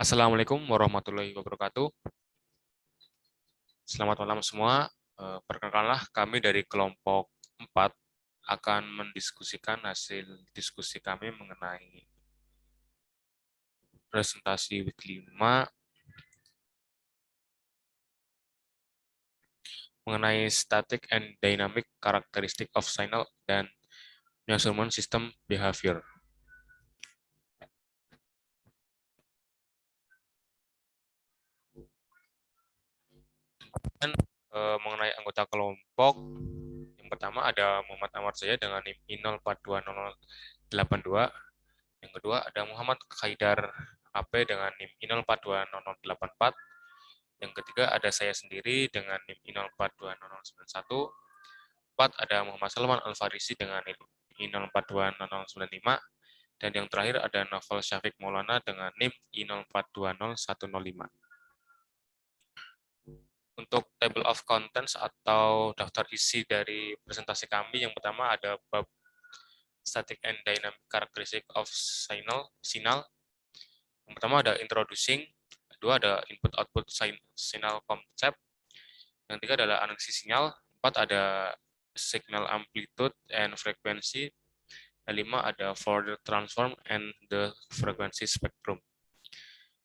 Assalamualaikum warahmatullahi wabarakatuh. Selamat malam semua. Perkenalkanlah kami dari kelompok 4 akan mendiskusikan hasil diskusi kami mengenai presentasi week 5 mengenai static and dynamic characteristic of signal dan measurement system behavior. Dan mengenai anggota kelompok, yang pertama ada Muhammad Amar Jaya dengan NIM I042082. Yang kedua ada Muhammad Khaidar AP dengan NIM I042084. Yang ketiga ada saya sendiri dengan NIM I042091. 4 ada Muhammad Salman Al-Farisi dengan NIM I042095. Dan yang terakhir ada Novel Syafiq Maulana dengan NIM I04200105. Untuk table of contents atau daftar isi dari presentasi kami, yang pertama ada bab static and dynamic characteristic of signal. Yang pertama ada introducing, kedua ada input-output signal concept, yang ketiga adalah analisis sinyal, 4 ada signal amplitude and frequency, yang 5 ada further transform and the frequency spectrum.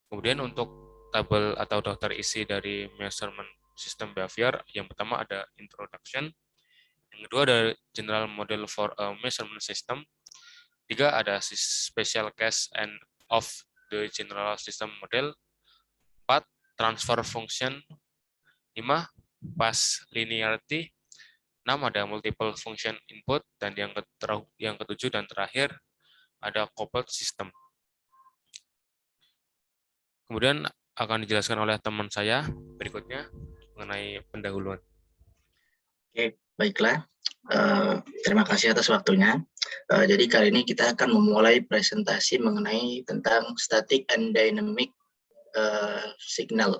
Kemudian untuk tabel atau daftar isi dari measurement system behavior, yang pertama ada introduction, yang kedua ada general model for a measurement system, 3 ada special case and of the general system model, 4 transfer function, 5 path linearity, 6 ada multiple function input, dan yang ketujuh dan terakhir ada coupled system. Kemudian akan dijelaskan oleh teman saya berikutnya mengenai pendahuluan. Oke, baiklah. Terima kasih atas waktunya. Jadi kali ini kita akan memulai presentasi mengenai tentang static and dynamic signal,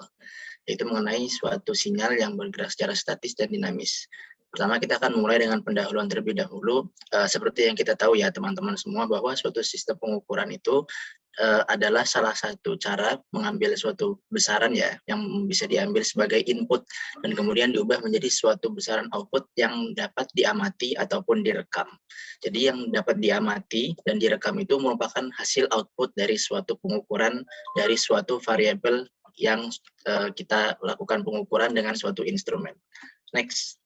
yaitu mengenai suatu sinyal yang bergerak secara statis dan dinamis. Pertama kita akan mulai dengan pendahuluan terlebih dahulu. Seperti yang kita tahu ya teman-teman semua, bahwa suatu sistem pengukuran itu adalah salah satu cara mengambil suatu besaran ya, yang bisa diambil sebagai input dan kemudian diubah menjadi suatu besaran output yang dapat diamati ataupun direkam. Jadi yang dapat diamati dan direkam itu merupakan hasil output dari suatu pengukuran dari suatu variabel yang kita lakukan pengukuran dengan suatu instrumen. Next.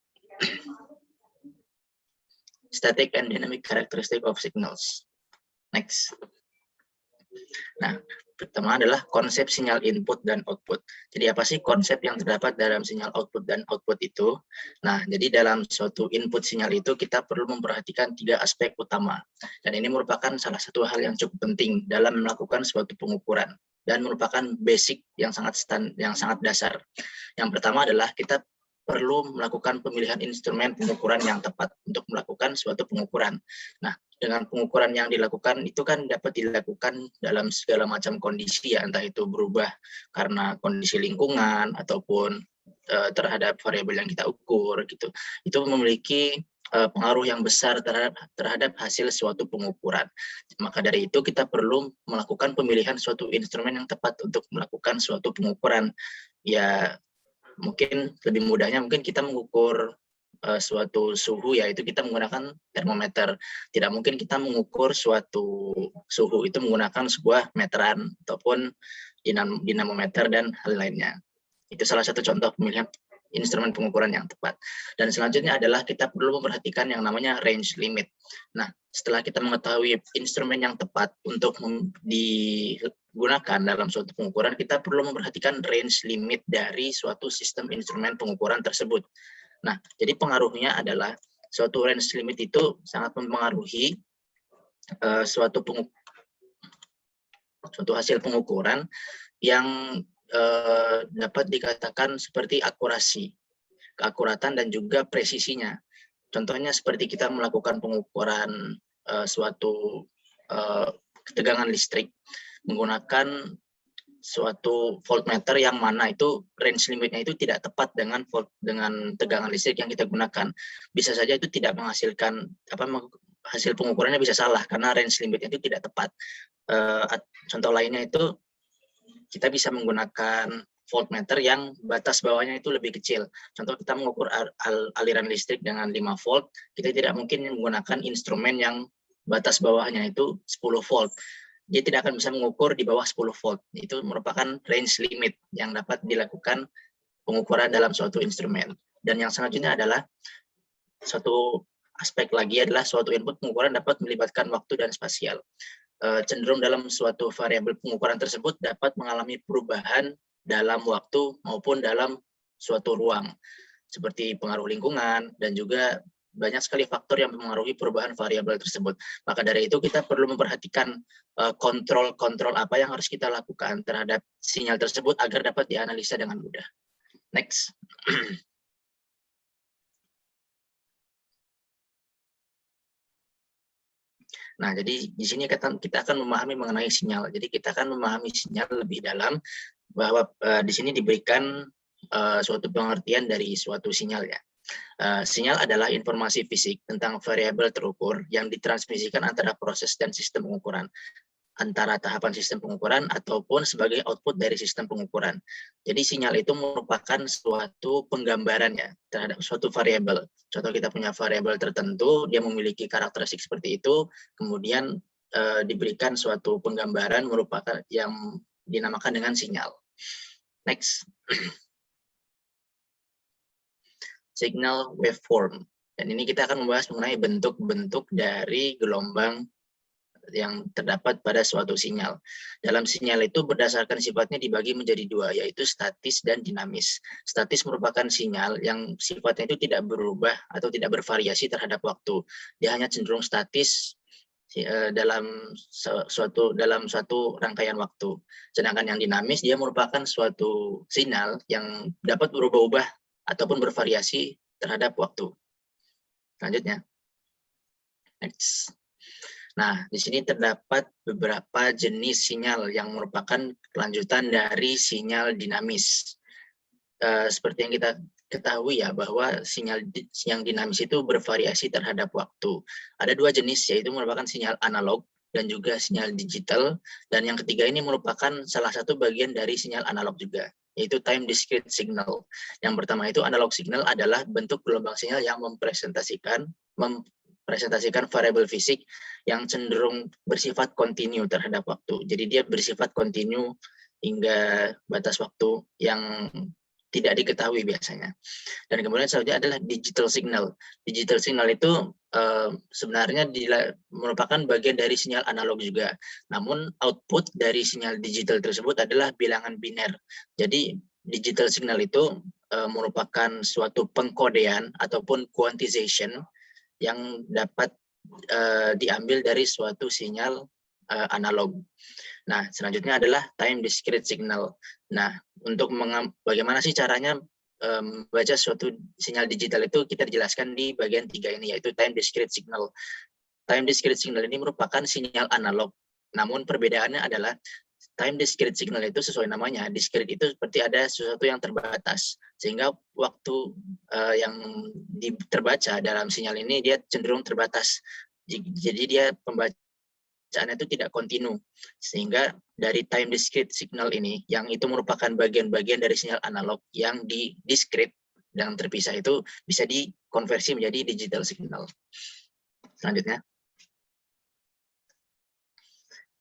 Static and dynamic characteristic of signals. Next. Nah, pertama adalah konsep sinyal input dan output. Jadi apa sih konsep yang terdapat dalam sinyal output dan output itu? Nah, jadi dalam suatu input sinyal itu kita perlu memperhatikan 3 aspek utama. Dan ini merupakan salah satu hal yang cukup penting dalam melakukan suatu pengukuran dan merupakan basic yang sangat dasar. Yang pertama adalah kita perlu melakukan pemilihan instrumen pengukuran yang tepat untuk melakukan suatu pengukuran. Nah, dengan pengukuran yang dilakukan itu kan dapat dilakukan dalam segala macam kondisi ya, entah itu berubah karena kondisi lingkungan ataupun terhadap variabel yang kita ukur gitu. Itu memiliki pengaruh yang besar terhadap hasil suatu pengukuran. Maka dari itu kita perlu melakukan pemilihan suatu instrumen yang tepat untuk melakukan suatu pengukuran. Ya, mungkin lebih mudahnya mungkin kita mengukur suatu suhu, yaitu kita menggunakan termometer. Tidak mungkin kita mengukur suatu suhu itu menggunakan sebuah meteran ataupun dinamometer dan hal lainnya. Itu salah satu contoh pemilihan instrumen pengukuran yang tepat. Dan selanjutnya adalah kita perlu memperhatikan yang namanya range limit. Nah, setelah kita mengetahui instrumen yang tepat untuk digunakan dalam suatu pengukuran, kita perlu memperhatikan range limit dari suatu sistem instrumen pengukuran tersebut. Nah, jadi pengaruhnya adalah suatu range limit itu sangat mempengaruhi suatu hasil pengukuran yang dapat dikatakan seperti keakuratan dan juga presisinya. Contohnya seperti kita melakukan pengukuran suatu ketegangan listrik menggunakan suatu voltmeter yang mana itu range limitnya itu tidak tepat dengan tegangan listrik yang kita gunakan. Bisa saja itu tidak menghasilkan hasil pengukurannya bisa salah karena range limitnya itu tidak tepat. Contoh lainnya itu kita bisa menggunakan voltmeter yang batas bawahnya itu lebih kecil. Contoh kita mengukur aliran listrik dengan 5 volt, kita tidak mungkin menggunakan instrumen yang batas bawahnya itu 10 volt. Dia tidak akan bisa mengukur di bawah 10 volt. Itu merupakan range limit yang dapat dilakukan pengukuran dalam suatu instrumen. Dan yang selanjutnya adalah suatu aspek lagi adalah suatu input pengukuran dapat melibatkan waktu dan spasial. Cenderung dalam suatu variabel pengukuran tersebut dapat mengalami perubahan dalam waktu maupun dalam suatu ruang, seperti pengaruh lingkungan dan juga banyak sekali faktor yang mempengaruhi perubahan variabel tersebut. Maka dari itu kita perlu memperhatikan kontrol-kontrol apa yang harus kita lakukan terhadap sinyal tersebut agar dapat dianalisa dengan mudah. Next. Nah, jadi di sini kita akan memahami mengenai sinyal. Jadi kita akan memahami sinyal lebih dalam bahwa di sini diberikan suatu pengertian dari suatu sinyal ya. Sinyal adalah informasi fisik tentang variabel terukur yang ditransmisikan antara proses dan sistem pengukuran, antara tahapan sistem pengukuran ataupun sebagai output dari sistem pengukuran. Jadi sinyal itu merupakan suatu penggambaran ya terhadap suatu variabel. Contoh kita punya variabel tertentu, dia memiliki karakteristik seperti itu, kemudian diberikan suatu penggambaran merupakan yang dinamakan dengan sinyal. Next. Signal waveform. Dan ini kita akan membahas mengenai bentuk-bentuk dari gelombang yang terdapat pada suatu sinyal. Dalam sinyal itu berdasarkan sifatnya dibagi menjadi dua, yaitu statis dan dinamis. Statis merupakan sinyal yang sifatnya itu tidak berubah atau tidak bervariasi terhadap waktu. Dia hanya cenderung statis dalam suatu rangkaian waktu. Sedangkan yang dinamis dia merupakan suatu sinyal yang dapat berubah-ubah ataupun bervariasi terhadap waktu. Selanjutnya. Next. Nah, di sini terdapat beberapa jenis sinyal yang merupakan kelanjutan dari sinyal dinamis. Seperti yang kita ketahui ya, bahwa sinyal yang dinamis itu bervariasi terhadap waktu. Ada dua jenis, yaitu merupakan sinyal analog dan juga sinyal digital. Dan yang ketiga ini merupakan salah satu bagian dari sinyal analog juga, yaitu time discrete signal. Yang pertama itu analog signal adalah bentuk gelombang sinyal yang mempresentasikan variabel fisik yang cenderung bersifat kontinu terhadap waktu. Jadi dia bersifat kontinu hingga batas waktu yang tidak diketahui biasanya. Dan kemudian selanjutnya adalah digital signal. Digital signal itu sebenarnya merupakan bagian dari sinyal analog juga. Namun output dari sinyal digital tersebut adalah bilangan biner. Jadi digital signal itu merupakan suatu pengkodean ataupun quantization yang dapat diambil dari suatu sinyal analog. Nah, selanjutnya adalah time discrete signal. Nah, untuk bagaimana sih caranya membaca suatu sinyal digital itu kita dijelaskan di bagian 3 ini, yaitu time discrete signal. Time discrete signal ini merupakan sinyal analog. Namun perbedaannya adalah time discrete signal itu sesuai namanya, discrete itu seperti ada sesuatu yang terbatas, sehingga waktu yang terbaca dalam sinyal ini dia cenderung terbatas. Jadi dia pembacaannya itu tidak kontinu, sehingga dari time discrete signal ini, yang itu merupakan bagian-bagian dari sinyal analog yang di discrete dan terpisah itu bisa dikonversi menjadi digital signal. Selanjutnya.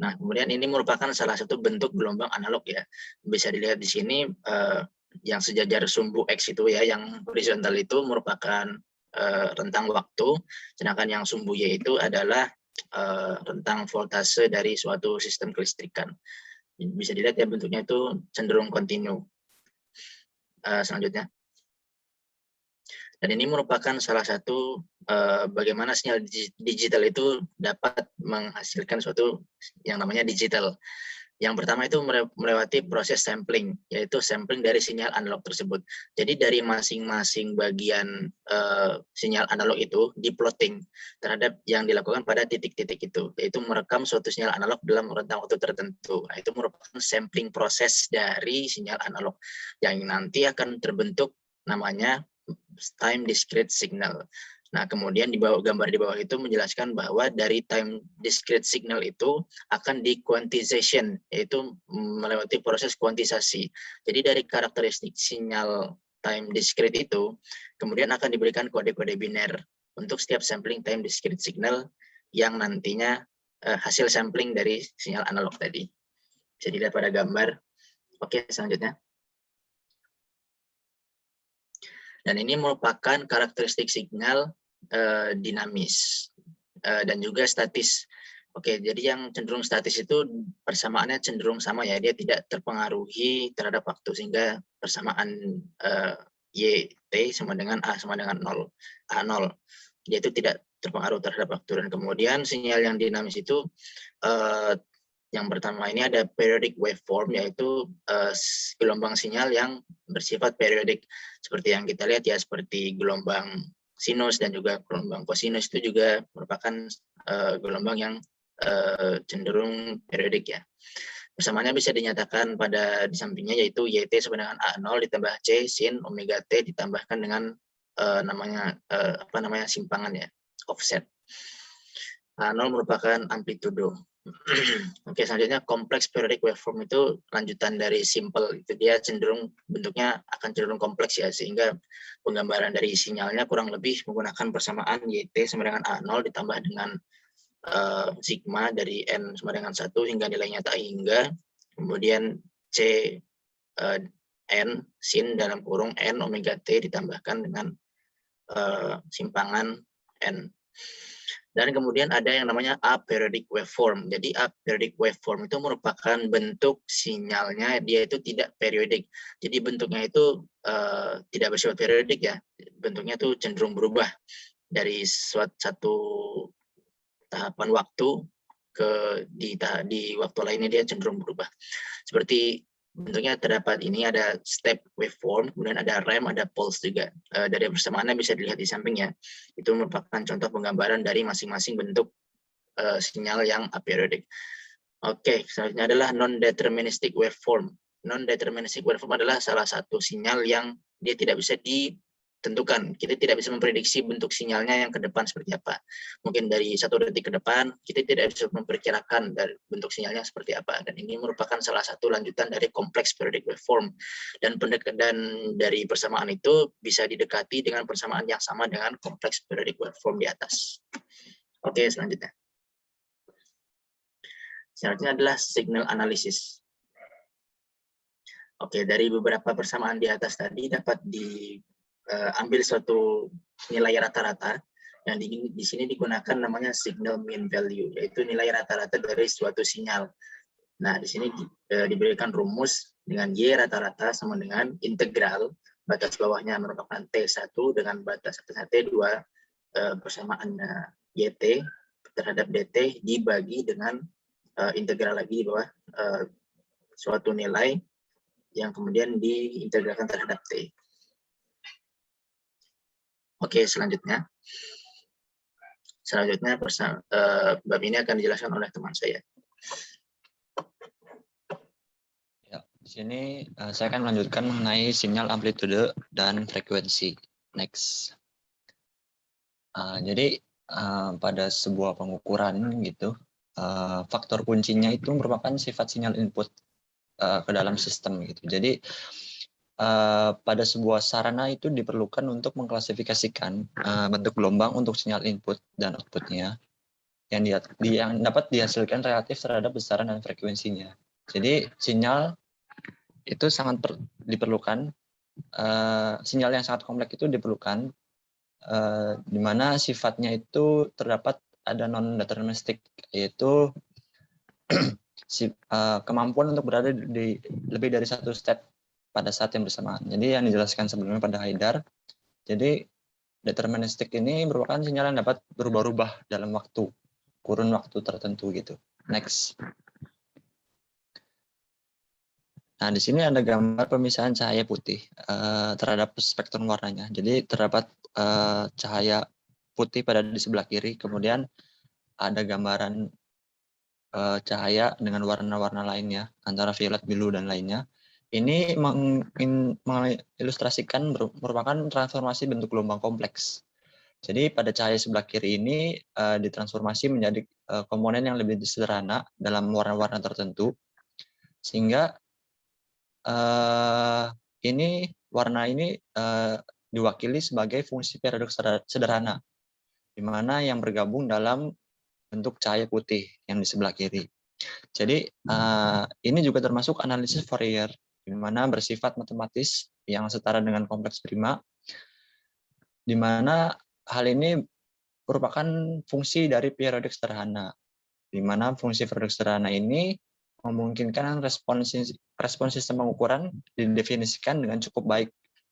Nah, kemudian ini merupakan salah satu bentuk gelombang analog ya. Bisa dilihat di sini yang sejajar sumbu X itu ya, yang horizontal itu merupakan rentang waktu, sedangkan yang sumbu Y itu adalah rentang voltase dari suatu sistem kelistrikan. Bisa dilihat ya bentuknya itu cenderung kontinu. Selanjutnya. Dan ini merupakan salah satu bagaimana sinyal digital itu dapat menghasilkan suatu yang namanya digital. Yang pertama itu melewati proses sampling, yaitu sampling dari sinyal analog tersebut. Jadi dari masing-masing bagian sinyal analog itu diplotting terhadap yang dilakukan pada titik-titik itu, yaitu merekam suatu sinyal analog dalam rentang waktu tertentu. Nah, itu merupakan sampling proses dari sinyal analog yang nanti akan terbentuk namanya time discrete signal. Nah, kemudian di bawah gambar di bawah itu menjelaskan bahwa dari time discrete signal itu akan di quantization, yaitu melewati proses kuantisasi. Jadi dari karakteristik sinyal time discrete itu, kemudian akan diberikan kode-kode biner untuk setiap sampling time discrete signal yang nantinya hasil sampling dari sinyal analog tadi. Bisa dilihat pada gambar. Oke, selanjutnya. Dan ini merupakan karakteristik signal dinamis dan juga statis. Oke, jadi yang cenderung statis itu persamaannya cenderung sama ya, dia tidak terpengaruhi terhadap waktu, sehingga persamaan YT sama dengan A sama dengan 0, A0. Dia itu tidak terpengaruh terhadap waktu. Dan kemudian sinyal yang dinamis itu yang pertama ini ada periodic waveform, yaitu gelombang sinyal yang bersifat periodik. Seperti yang kita lihat ya, seperti gelombang sinus dan juga gelombang kosinus itu juga merupakan gelombang yang cenderung periodik ya. Persamaannya bisa dinyatakan pada di sampingnya, yaitu YT sama dengan A0 ditambah C sin omega T ditambahkan dengan namanya simpangan ya, offset. A0 merupakan amplitudo. Oke, selanjutnya kompleks periodic waveform itu lanjutan dari simple, itu dia cenderung bentuknya akan cenderung kompleks ya, sehingga penggambaran dari sinyalnya kurang lebih menggunakan persamaan YT sama dengan A0 ditambah dengan sigma dari N sama dengan 1 hingga nilainya tak hingga, kemudian C N sin dalam kurung N omega T ditambahkan dengan simpangan N. Dan kemudian ada yang namanya aperiodic waveform. Jadi aperiodic waveform itu merupakan bentuk sinyalnya, dia itu tidak periodik. Jadi bentuknya itu tidak bersifat periodik ya. Bentuknya itu cenderung berubah dari satu tahapan waktu ke di waktu lainnya dia cenderung berubah. Seperti bentuknya terdapat ini ada step waveform, kemudian ada ramp, ada pulse juga. Dari persamaannya bisa dilihat di sampingnya. Itu merupakan contoh penggambaran dari masing-masing bentuk sinyal yang aperiodic. Oke, selanjutnya adalah non-deterministic waveform. Non-deterministic waveform adalah salah satu sinyal yang dia tidak bisa ditentukan. Kita tidak bisa memprediksi bentuk sinyalnya yang ke depan seperti apa. Mungkin dari 1 detik ke depan, kita tidak bisa memperkirakan dari bentuk sinyalnya seperti apa. Dan ini merupakan salah satu lanjutan dari kompleks periodic waveform. Dan dari persamaan itu bisa didekati dengan persamaan yang sama dengan kompleks periodic waveform di atas. Oke, selanjutnya. Selanjutnya adalah signal analysis. Oke, dari beberapa persamaan di atas tadi dapat diambil suatu nilai rata-rata yang di sini digunakan namanya signal mean value, yaitu nilai rata-rata dari suatu sinyal. Nah, di sini diberikan rumus dengan Y rata-rata sama dengan integral, batas bawahnya merupakan T1 dengan batas T2 persamaan YT terhadap DT dibagi dengan integral lagi di bawah suatu nilai yang kemudian diintegralkan terhadap T. Oke, selanjutnya. Bab ini akan dijelaskan oleh teman saya. Ya, di sini saya akan melanjutkan mengenai sinyal amplitude dan frekuensi. Next. Jadi pada sebuah pengukuran gitu, faktor kuncinya itu merupakan sifat sinyal input ke dalam sistem gitu. Jadi pada sebuah sarana itu diperlukan untuk mengklasifikasikan bentuk gelombang untuk sinyal input dan outputnya yang dapat dihasilkan relatif terhadap besaran dan frekuensinya. Jadi sinyal itu sangat diperlukan, sinyal yang sangat kompleks itu diperlukan, di mana sifatnya itu terdapat ada non-deterministik, yaitu kemampuan untuk berada di lebih dari satu step pada saat yang bersamaan. Jadi yang dijelaskan sebelumnya pada Haidar, jadi deterministik ini merupakan sinyal yang dapat berubah-ubah dalam kurun waktu tertentu gitu. Next. Nah, di sini ada gambar pemisahan cahaya putih terhadap spektrum warnanya. Jadi terdapat cahaya putih pada di sebelah kiri, kemudian ada gambaran cahaya dengan warna-warna lainnya, antara violet, biru, dan lainnya. Ini mengilustrasikan merupakan transformasi bentuk gelombang kompleks. Jadi pada cahaya sebelah kiri ini ditransformasi menjadi komponen yang lebih sederhana dalam warna-warna tertentu, sehingga warna ini diwakili sebagai fungsi periodik sederhana, di mana yang bergabung dalam bentuk cahaya putih yang di sebelah kiri. Jadi ini juga termasuk analisis Fourier, di mana bersifat matematis yang setara dengan kompleks prima, di mana hal ini merupakan fungsi dari periodik sederhana, di mana fungsi periodik sederhana ini memungkinkan respon sistem pengukuran didefinisikan dengan cukup baik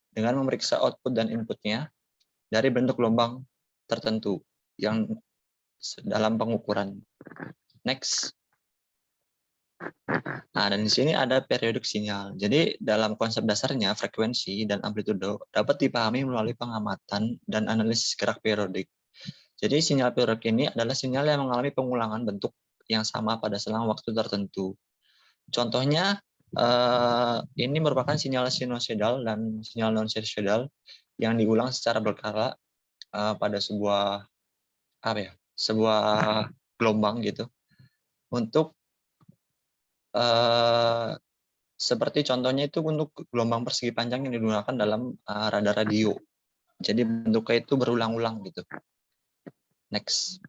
dengan memeriksa output dan inputnya dari bentuk gelombang tertentu yang dalam pengukuran. Next. Nah, dan di sini ada periodik sinyal. Jadi dalam konsep dasarnya frekuensi dan amplitudo dapat dipahami melalui pengamatan dan analisis gerak periodik. Jadi sinyal periodik ini adalah sinyal yang mengalami pengulangan bentuk yang sama pada selang waktu tertentu. Contohnya ini merupakan sinyal sinusoidal dan sinyal non sinusoidal yang diulang secara berkala pada sebuah gelombang gitu. Untuk seperti contohnya itu untuk gelombang persegi panjang yang digunakan dalam radar radio. Jadi bentuknya itu berulang-ulang gitu. Next.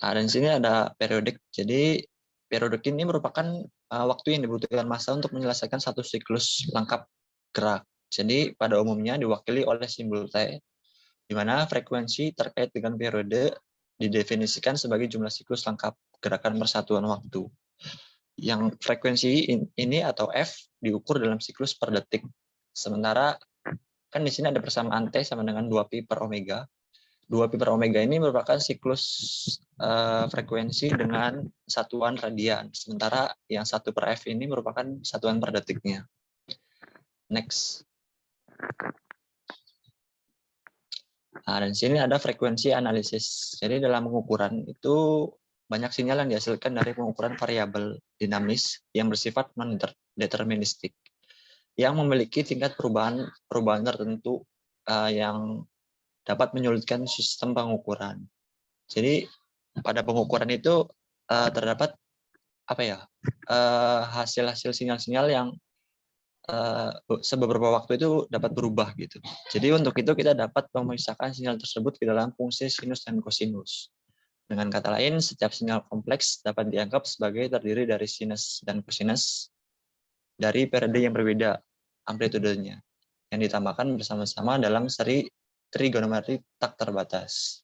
Nah, dan di sini ada periodik. Jadi periodik ini merupakan waktu yang dibutuhkan massa untuk menyelesaikan satu siklus lengkap gerak. Jadi pada umumnya diwakili oleh simbol T, di mana frekuensi terkait dengan periode didefinisikan sebagai jumlah siklus lengkap gerakan persatuan waktu. Yang frekuensi ini atau F diukur dalam siklus per detik. Sementara kan di sini ada persamaan T sama dengan 2pi per omega. 2pi per omega ini merupakan siklus frekuensi dengan satuan radian. Sementara yang 1 per F ini merupakan satuan per detiknya. Next. Nah, dan di sini ada frekuensi analisis. Jadi dalam pengukuran itu banyak sinyal yang dihasilkan dari pengukuran variabel dinamis yang bersifat non-deterministik, yang memiliki tingkat perubahan tertentu yang dapat menyulitkan sistem pengukuran. Jadi pada pengukuran itu terdapat hasil-hasil sinyal-sinyal yang beberapa waktu itu dapat berubah gitu. Jadi untuk itu kita dapat memisahkan sinyal tersebut ke dalam fungsi sinus dan kosinus. Dengan kata lain, setiap sinyal kompleks dapat dianggap sebagai terdiri dari sinus dan kosinus dari periode yang berbeda amplitudenya, yang ditambahkan bersama-sama dalam seri trigonometri tak terbatas.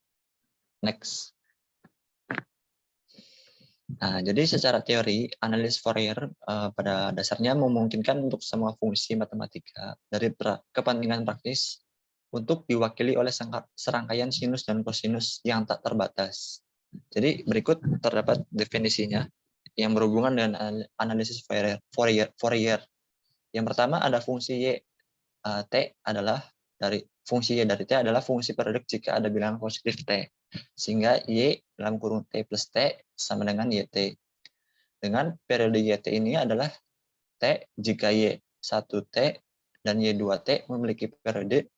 Next. Nah, jadi secara teori, analisis Fourier pada dasarnya memungkinkan untuk semua fungsi matematika dari kepentingan praktis untuk diwakili oleh serangkaian sinus dan kosinus yang tak terbatas. Jadi berikut terdapat definisinya yang berhubungan dengan analisis Fourier. Yang pertama ada fungsi Y. T adalah fungsi Y dari T adalah fungsi periodik jika ada bilangan positif T. Sehingga Y dalam kurung T plus T sama dengan YT. Dengan periode YT ini adalah T jika Y1T dan Y2T memiliki periode,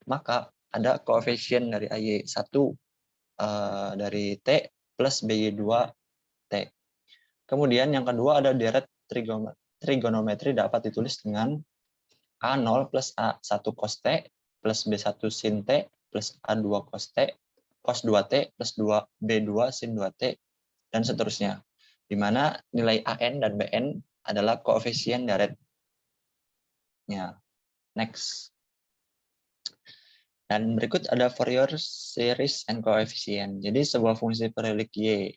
maka ada koefisien dari AY1 dari T plus BY2T. Kemudian yang kedua ada deret trigonometri dapat ditulis dengan A0 plus A1 cos T plus B1 sin T plus A2 cos T cos 2T plus 2B2 sin 2T, dan seterusnya. Di mana nilai AN dan BN adalah koefisien deretnya. Next. Dan berikut ada Fourier series and coefficient. Jadi sebuah fungsi periodik Y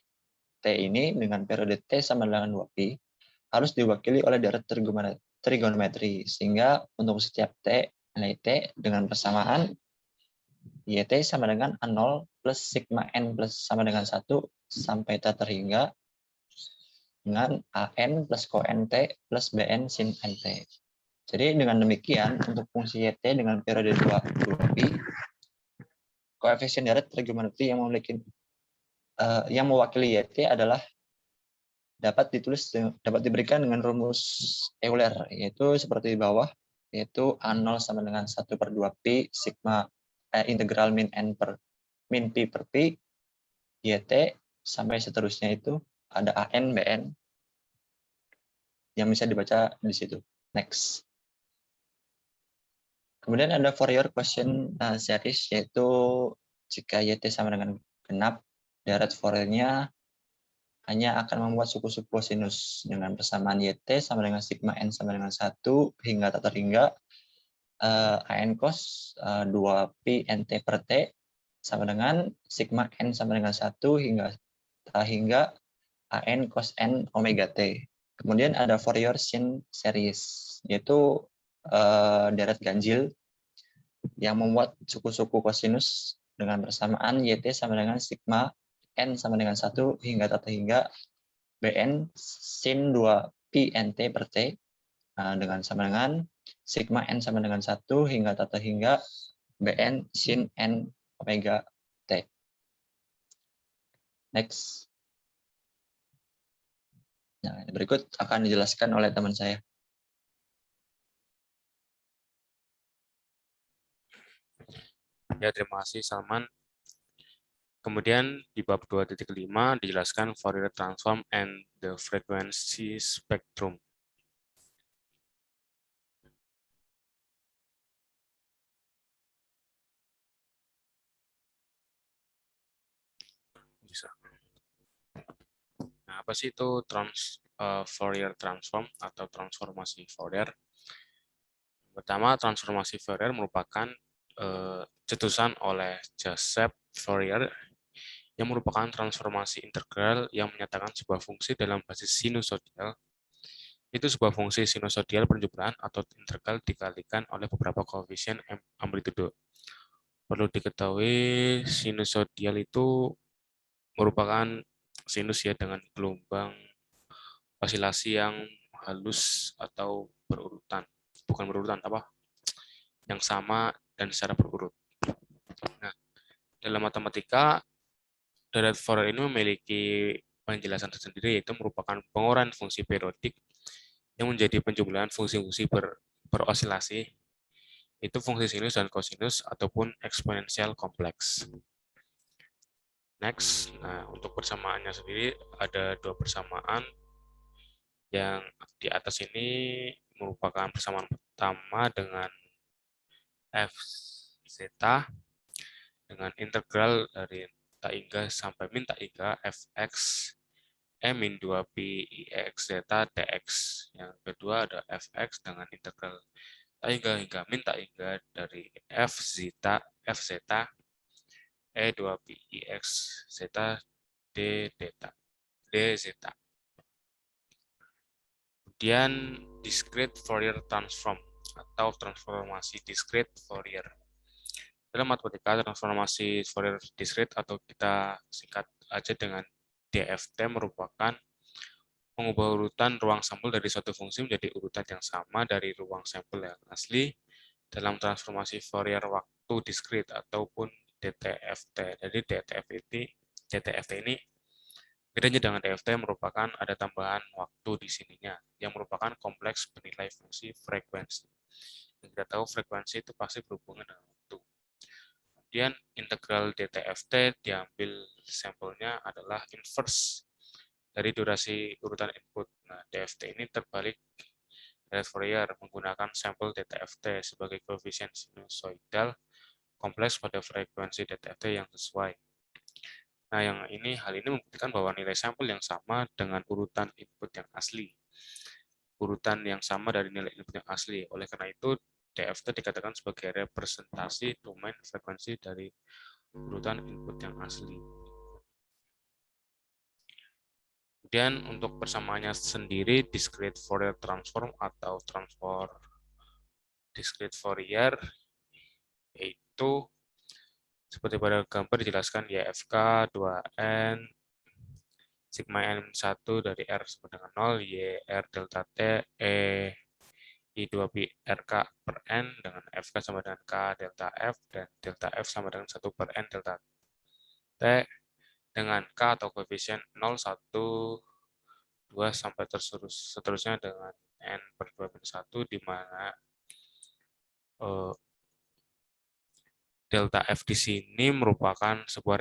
T ini dengan periode T sama dengan 2pi harus diwakili oleh deret trigonometri, sehingga untuk setiap T, nilai T dengan persamaan YT sama dengan A0 plus sigma N plus sama dengan 1 sampai T terhingga dengan AN plus coN T plus BN sin NT. Jadi dengan demikian untuk fungsi YT dengan periode 2pi, koefisien deret trigonometri yang mewakili YT adalah dapat diberikan dengan rumus Euler, yaitu seperti di bawah, yaitu A0 sama dengan 1/2 pi sigma integral min pi per pi YT sampai seterusnya itu ada AN, BN yang bisa dibaca di situ. Next. Kemudian ada Fourier question series, yaitu jika YT sama dengan genap, deret Fourier-nya hanya akan membuat suku-suku kosinus dengan persamaan YT sama dengan sigma N sama dengan 1 hingga tak terhingga AN cos 2pi NT per T sama dengan sigma N sama dengan 1 hingga AN cos N omega T. Kemudian ada Fourier sin series, yaitu deret ganjil yang membuat suku-suku kosinus dengan persamaan YT sama dengan sigma N sama dengan 1 hingga tak terhingga BN sin 2pi NT per T dengan sama dengan sigma N sama dengan 1 hingga tak terhingga BN sin N omega T. Next. Nah, berikut akan dijelaskan oleh teman saya. Ya, terima kasih Salman. Kemudian di bab 2.5 dijelaskan Fourier transform and the frequency spectrum. Bisa. Nah, apa sih itu Fourier transform atau transformasi Fourier? Pertama, transformasi Fourier merupakan cetusan oleh Joseph Fourier yang merupakan transformasi integral yang menyatakan sebuah fungsi dalam basis sinusodial. Itu sebuah fungsi sinusodial penjumlahan atau integral dikalikan oleh beberapa koefisien amplitudo. Perlu diketahui sinusodial itu merupakan sinus ya dengan gelombang osilasi yang halus atau berurutan. Bukan berurutan, yang sama dan secara berurut. Nah, dalam matematika, deret Fourier ini memiliki penjelasan tersendiri, yaitu merupakan penguraian fungsi periodik yang menjadi penjumlahan fungsi-fungsi berosilasi, itu fungsi sinus dan kosinus ataupun eksponensial kompleks. Next, nah untuk persamaannya sendiri ada dua persamaan yang di atas ini merupakan persamaan pertama dengan f zeta dengan integral dari tak hingga sampai min tak hingga fx min 2pi ix zeta dx. Yang kedua ada fx dengan integral tak hingga min tak hingga dari f zeta e 2pi ix zeta d zeta. Kemudian discrete Fourier transform atau transformasi discrete Fourier. Dalam matematika, transformasi Fourier discrete atau kita singkat aja dengan DFT merupakan mengubah urutan ruang sampel dari suatu fungsi menjadi urutan yang sama dari ruang sampel yang asli dalam transformasi Fourier waktu discrete ataupun DTFT. Jadi DTFT ini bedanya dengan DFT merupakan ada tambahan waktu di sininya yang merupakan kompleks penilai fungsi frekuensi. Yang kita tahu frekuensi itu pasti berhubungan dengan waktu. Kemudian integral DTFT diambil sampelnya adalah inverse dari durasi urutan input. Nah, DFT ini terbalik dari Fourier menggunakan sampel DTFT sebagai koefisien sinusoidal kompleks pada frekuensi DTFT yang sesuai. Nah, hal ini membuktikan bahwa nilai sampel yang sama dengan urutan input yang asli. Urutan yang sama dari nilai input yang asli. Oleh karena itu, DFT dikatakan sebagai representasi domain frekuensi dari urutan input yang asli. Kemudian untuk persamaannya sendiri, discrete Fourier transform atau discrete Fourier, yaitu seperti pada gambar dijelaskan YFK 2N sigma N1 dari R sama dengan 0, Y R delta T, E I2pi RK per N dengan FK sama dengan K delta F, dan delta F sama dengan 1 per N delta T, dengan K atau koefisien 0, 1, 2, sampai seterusnya dengan N per 2 1, di mana delta F di sini merupakan sebuah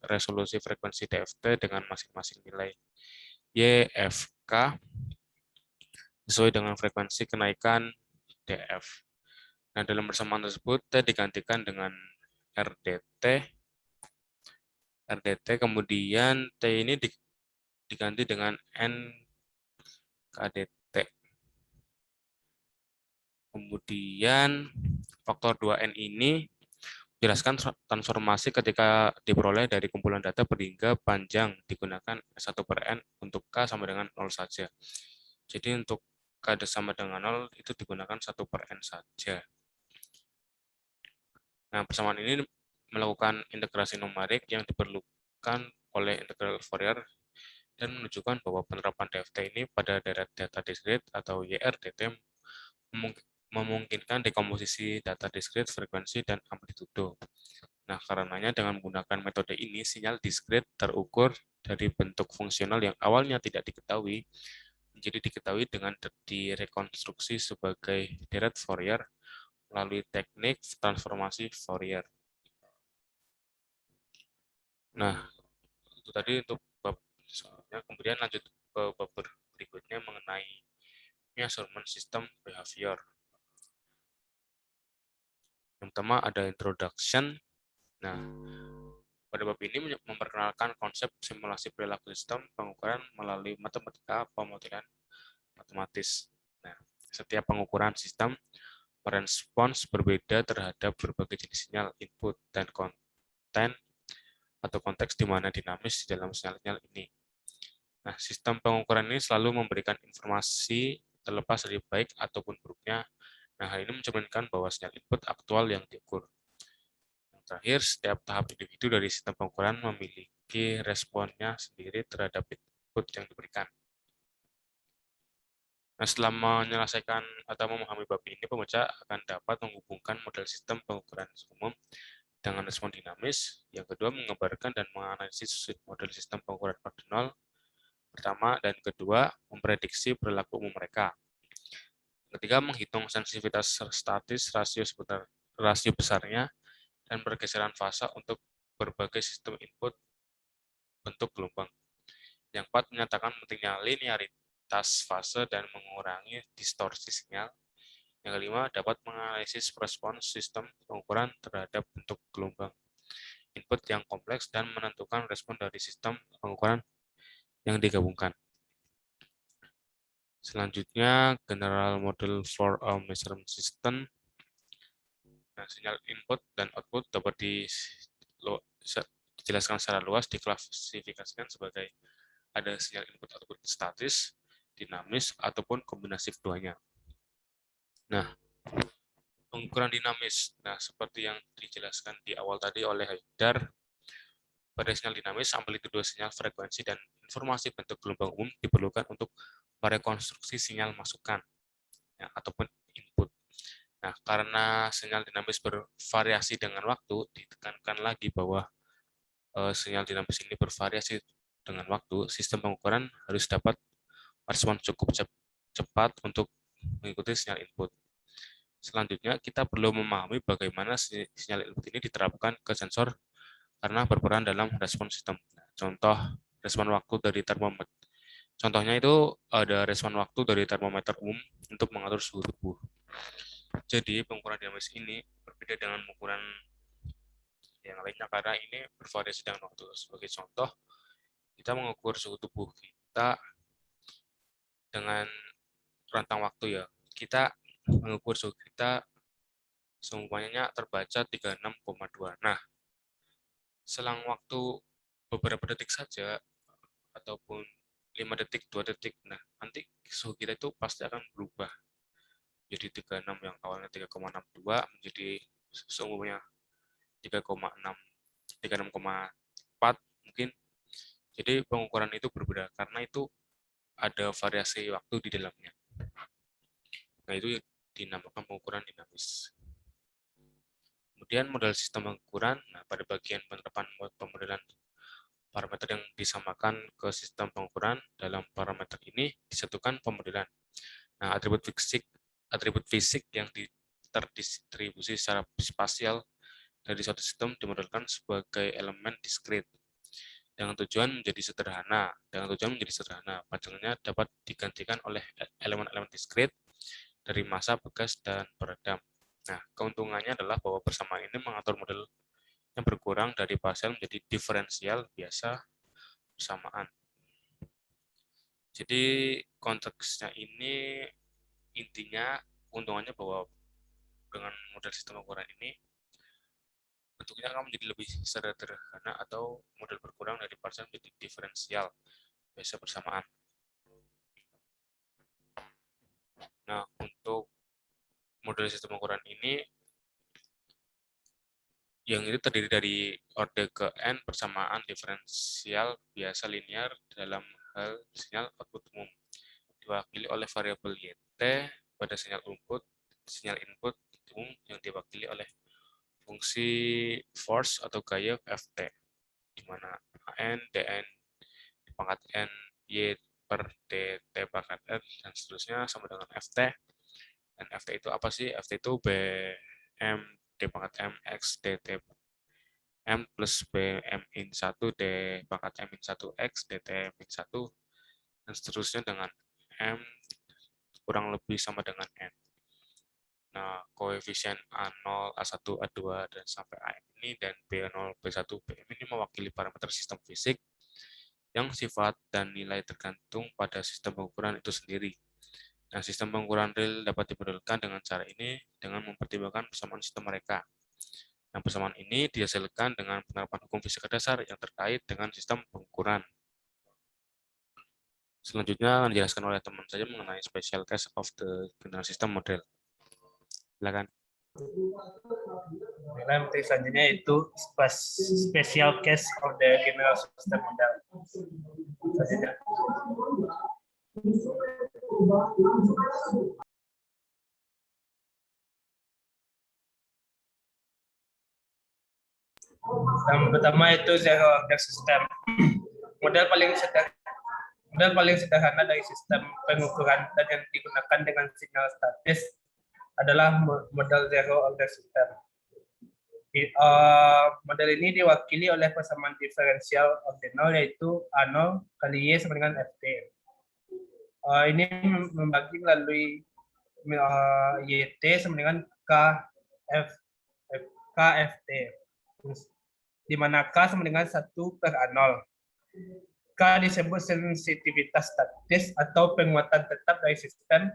resolusi frekuensi DFT dengan masing-masing nilai YFK sesuai dengan frekuensi kenaikan DF. Nah, dalam persamaan tersebut, T digantikan dengan RDT, kemudian T ini diganti dengan NKDT. Kemudian faktor 2N ini menjelaskan transformasi ketika diperoleh dari kumpulan data berhingga panjang digunakan 1/n untuk K sama dengan 0 saja. Jadi untuk K sama dengan 0 itu digunakan 1/n saja. Nah, persamaan ini melakukan integrasi numerik yang diperlukan oleh integral Fourier dan menunjukkan bahwa penerapan DFT ini pada deret data diskrit atau YRDT memungkinkan dekomposisi data diskrit, frekuensi, dan amplitudo. Nah, karenanya dengan menggunakan metode ini, sinyal diskrit terukur dari bentuk fungsional yang awalnya tidak diketahui, menjadi diketahui dengan direkonstruksi sebagai deret Fourier melalui teknik transformasi Fourier. Nah, itu tadi untuk bab soalnya. Kemudian lanjut ke bab berikutnya mengenai measurement system behavior. Yang pertama ada introduction. Nah, pada bab ini memperkenalkan konsep simulasi perilaku sistem pengukuran melalui matematika pemodelan matematis. Nah, setiap pengukuran sistem merespons berbeda terhadap berbagai jenis sinyal input dan konten atau konteks di mana dinamis di dalam sinyal-sinyal ini. Nah, sistem pengukuran ini selalu memberikan informasi terlepas dari baik ataupun buruknya. Nah, hal ini mencerminkan bahwa sinyal input aktual yang diukur. Yang terakhir, setiap tahap individu dari sistem pengukuran memiliki responnya sendiri terhadap input yang diberikan. Nah, setelah menyelesaikan atau memahami bab ini, pembaca akan dapat menghubungkan model sistem pengukuran umum dengan respon dinamis. Yang kedua, menggambarkan dan menganalisis model sistem pengukuran ordinal pertama, dan kedua, memprediksi perilaku umum mereka. Ketiga, menghitung sensitivitas statis rasio besarnya dan pergeseran fase untuk berbagai sistem input bentuk gelombang. Yang keempat, menyatakan pentingnya linearitas fase dan mengurangi distorsi sinyal. Yang kelima, dapat menganalisis respons sistem pengukuran terhadap bentuk gelombang input yang kompleks dan menentukan respon dari sistem pengukuran yang digabungkan. Selanjutnya, general model for a measurement system. Nah, sinyal input dan output dapat dijelaskan secara luas, diklasifikasikan sebagai ada sinyal input-output statis, dinamis, ataupun kombinasi keduanya. Nah, pengukuran dinamis. Nah, seperti yang dijelaskan di awal tadi oleh Haidar, pada sinyal dinamis, amplitudo sinyal, frekuensi, dan informasi bentuk gelombang umum diperlukan untuk merekonstruksi sinyal masukan ya, ataupun input. Nah, karena sinyal dinamis bervariasi dengan waktu, ditekankan lagi bahwa sinyal dinamis ini bervariasi dengan waktu, sistem pengukuran harus dapat respon cukup cepat untuk mengikuti sinyal input. Selanjutnya, kita perlu memahami bagaimana sinyal input ini diterapkan ke sensor karena berperan dalam respon sistem. Contoh respon waktu dari termometer. Contohnya itu ada respon waktu dari termometer umum untuk mengatur suhu tubuh. Jadi pengukuran dinamis ini berbeda dengan pengukuran yang lainnya karena ini bervariasi dengan waktu. Sebagai contoh, kita mengukur suhu tubuh kita dengan rentang waktu ya. Kita mengukur suhu kita semuanya terbaca 36,2. Nah, selang waktu beberapa detik saja ataupun 5 detik, 2 detik, nah nanti suhu kita itu pasti akan berubah. Jadi 36 yang awalnya 3,62 menjadi seumumnya 36,4 mungkin. Jadi pengukuran itu berbeda karena itu ada variasi waktu di dalamnya. Nah, itu dinamakan pengukuran dinamis. Kemudian model sistem pengukuran, nah pada bagian penerapan pemodelan parameter yang disamakan ke sistem pengukuran, dalam parameter ini disatukan pemodelan. Nah, atribut fisik yang terdistribusi secara spasial dari suatu sistem dimodelkan sebagai elemen diskrit. Dengan tujuan menjadi sederhana. Panjangnya dapat digantikan oleh elemen-elemen diskrit dari massa, bekas, dan peredam. Nah, keuntungannya adalah bahwa persamaan ini mengatur model yang berkurang dari partial menjadi diferensial biasa persamaan. Jadi konteksnya ini intinya keuntungannya bahwa dengan model sistem pengukuran ini bentuknya akan menjadi lebih sederhana atau model berkurang dari partial menjadi diferensial biasa persamaan. Nah, untuk model sistem pengukuran ini yang ini terdiri dari orde ke n persamaan diferensial biasa linear dalam hal sinyal output umum, diwakili oleh variabel yt pada sinyal input umum yang diwakili oleh fungsi force atau gaya ft, di mana an, dn di pangkat n, y per dt pangkat n, dan seterusnya sama dengan ft. Dan ft itu apa sih? Ft itu bm d pangkat m x dt m plus bm in 1 d pangkat m in 1 x dt min 1, dan seterusnya dengan m kurang lebih sama dengan n. Nah, koefisien A0, A1, A2, dan sampai AM ini, dan B0, B1, Bm ini mewakili parameter sistem fisik yang sifat dan nilai tergantung pada sistem pengukuran itu sendiri. Nah, sistem pengukuran real dapat dimodelkan dengan cara ini dengan mempertimbangkan persamaan sistem mereka. Nah, persamaan ini dihasilkan dengan penerapan hukum fisika dasar yang terkait dengan sistem pengukuran. Selanjutnya akan dijelaskan oleh teman saya mengenai special case of the general system model. Silakan. Materi selanjutnya itu special case of the general system model. Selanjutnya. Yang pertama itu zero order system. Model paling sederhana dari sistem pengukuran dan yang digunakan dengan sinyal statis adalah model zero order system. Model ini diwakili oleh persamaan diferensial ordinal yaitu A0 kali Y sama dengan Ft. Ini membagi melalui YT sama dengan KFT, di mana K sama dengan 1 per A0. K disebut sensitivitas statis atau penguatan tetap dari sistem.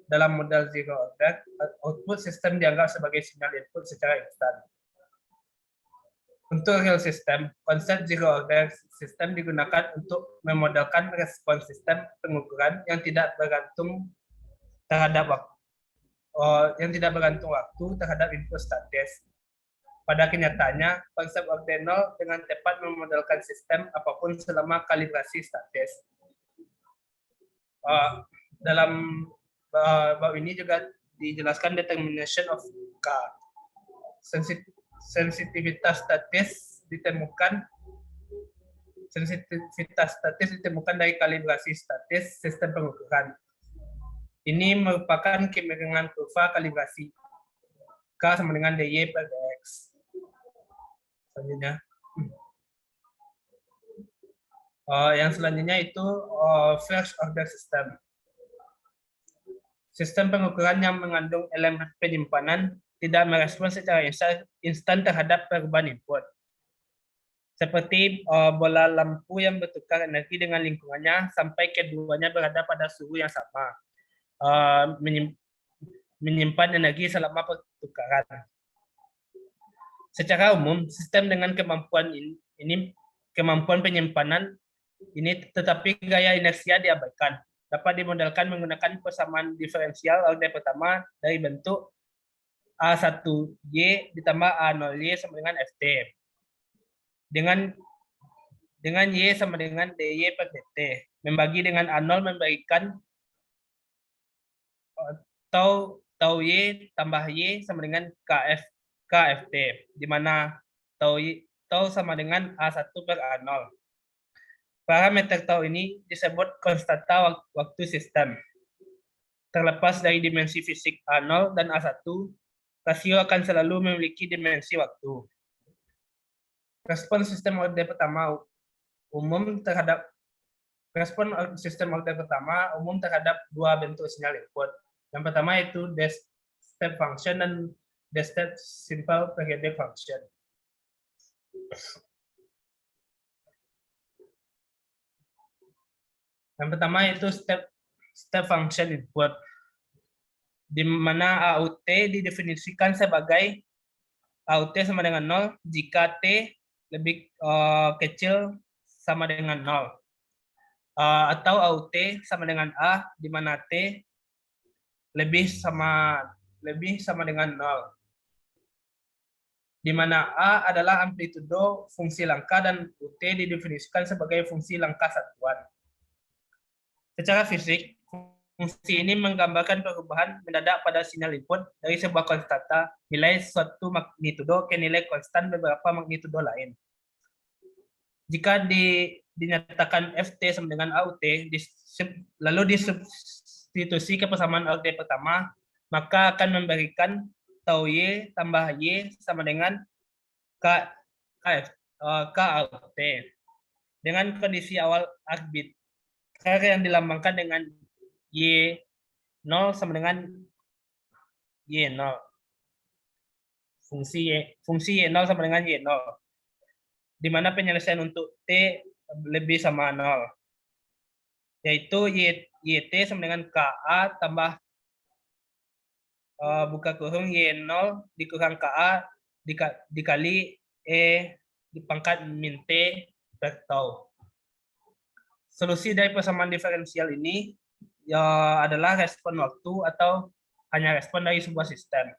Dalam model zero order, output sistem dianggap sebagai sinyal input secara instan. Untuk real system, konsep zero order system digunakan untuk memodelkan respons sistem pengukuran yang tidak bergantung waktu terhadap input statis. Pada kenyataannya, konsep ordinal dengan tepat memodelkan sistem apapun selama kalibrasi statis. Dalam bab ini juga dijelaskan determination of K. Sensitivitas statis ditemukan dari kalibrasi statis sistem pengukuran. Ini merupakan kemiringan kurva kalibrasi K sama dengan dy per dx. Selanjutnya, yang selanjutnya itu first order system. Sistem pengukuran yang mengandung elemen penyimpanan tidak merespons secara instan terhadap perubahan input. Seperti bola lampu yang bertukar energi dengan lingkungannya sampai keduanya berada pada suhu yang sama. Menyimpan energi selama pertukaran. Secara umum, sistem dengan kemampuan penyimpanan ini tetapi gaya inersia diabaikan. Dapat dimodelkan menggunakan persamaan diferensial order pertama dari bentuk A1Y ditambah A0Y sama dengan Ft. Dengan Y sama dengan dy per dt. Membagi dengan A0 memberikan tau Y tambah Y sama dengan KFT, di mana tau sama dengan A1 per A0. Parameter tau ini disebut konstanta waktu sistem. Terlepas dari dimensi fisik A0 dan A1, rasio akan selalu memiliki dimensi waktu. Respon sistem orde pertama umum terhadap dua bentuk sinyal input. Yang pertama itu step function dan step simple periodic function. Yang pertama itu step function input, di mana AUT didefinisikan sebagai AUT sama dengan 0 jika T lebih kecil sama dengan 0. Atau AUT sama dengan A, di mana T lebih sama dengan 0. Di mana A adalah amplitudo fungsi langkah dan UT didefinisikan sebagai fungsi langkah satuan. Secara fisik, fungsi ini menggambarkan perubahan mendadak pada sinyal input dari sebuah konstanta nilai suatu magnitudo ke nilai konstan beberapa magnitudo lain. Jika dinyatakan FT sama dengan AUT, lalu disubstitusi ke persamaan orde pertama, maka akan memberikan tau Y tambah Y sama dengan KAUT. Dengan kondisi awal arbit yang dilambangkan dengan Y0 sama dengan Y0. Fungsi Y0 sama dengan Y0. Di mana penyelesaian untuk T lebih sama 0. Yaitu YT sama dengan KA tambah buka kurung Y0 dikurang KA dikali E dipangkat min T per tau. Solusi dari persamaan diferensial ini adalah respon waktu atau hanya respon dari sebuah sistem.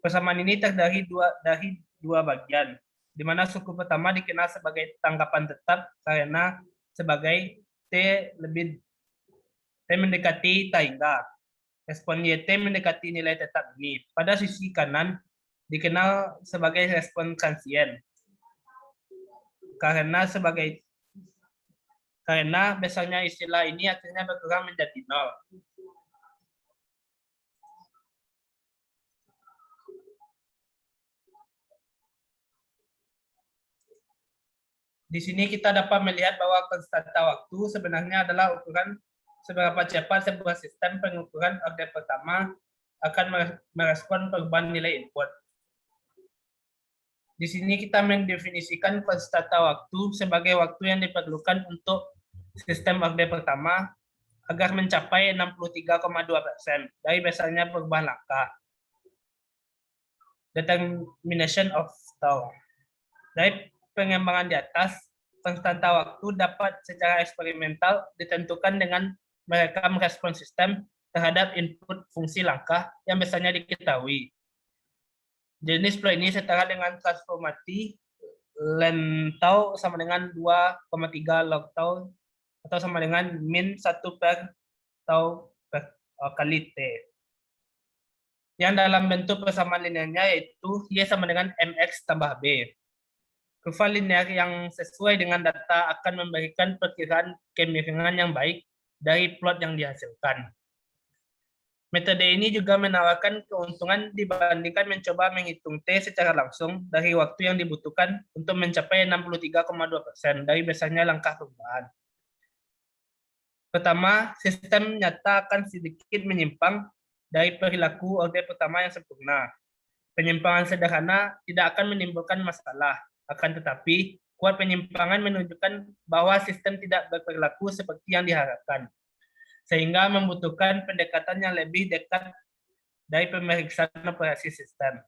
Persamaan ini terdiri dari dua bagian, di mana suku pertama dikenal sebagai tanggapan tetap karena sebagai T mendekati tangga. Respon YT mendekati nilai tetap ini. Pada sisi kanan dikenal sebagai respon transien karena besarnya istilah ini akhirnya berkurang menjadi 0. Di sini kita dapat melihat bahwa konstanta waktu sebenarnya adalah ukuran seberapa cepat sebuah sistem pengukuran orde pertama akan merespon perubahan nilai input. Di sini kita mendefinisikan konstanta waktu sebagai waktu yang diperlukan untuk sistem orde pertama agar mencapai 63,2% dari besarnya perubahan langkah. Determination of tau. Dari pengembangan di atas, konstanta waktu dapat secara eksperimental ditentukan dengan merekam respon sistem terhadap input fungsi langkah yang biasanya diketahui. Jenis plot ini setara dengan transformasi len tau sama dengan 2,3 log tau atau sama dengan min 1 per tau kali T. Yang dalam bentuk persamaan linearnya yaitu Y sama dengan MX tambah B. Kurva linear yang sesuai dengan data akan memberikan perkiraan kemiringan yang baik dari plot yang dihasilkan. Metode ini juga menawarkan keuntungan dibandingkan mencoba menghitung T secara langsung dari waktu yang dibutuhkan untuk mencapai 63,2% dari besarnya langkah perubahan. Pertama, sistem nyata akan sedikit menyimpang dari perilaku orde pertama yang sempurna. Penyimpangan sederhana tidak akan menimbulkan masalah, akan tetapi kuat penyimpangan menunjukkan bahwa sistem tidak berperilaku seperti yang diharapkan, sehingga membutuhkan pendekatan yang lebih dekat dari pemeriksaan operasi sistem,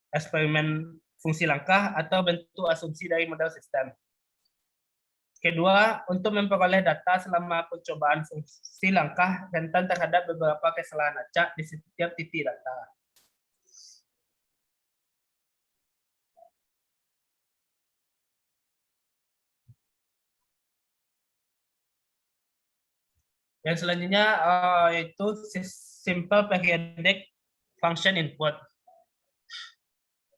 eksperimen fungsi langkah, atau bentuk asumsi dari model sistem. Kedua, untuk memperoleh data selama percobaan fungsi langkah rentan terhadap beberapa kesalahan acak di setiap titik data. Yang selanjutnya yaitu simple periodic function input.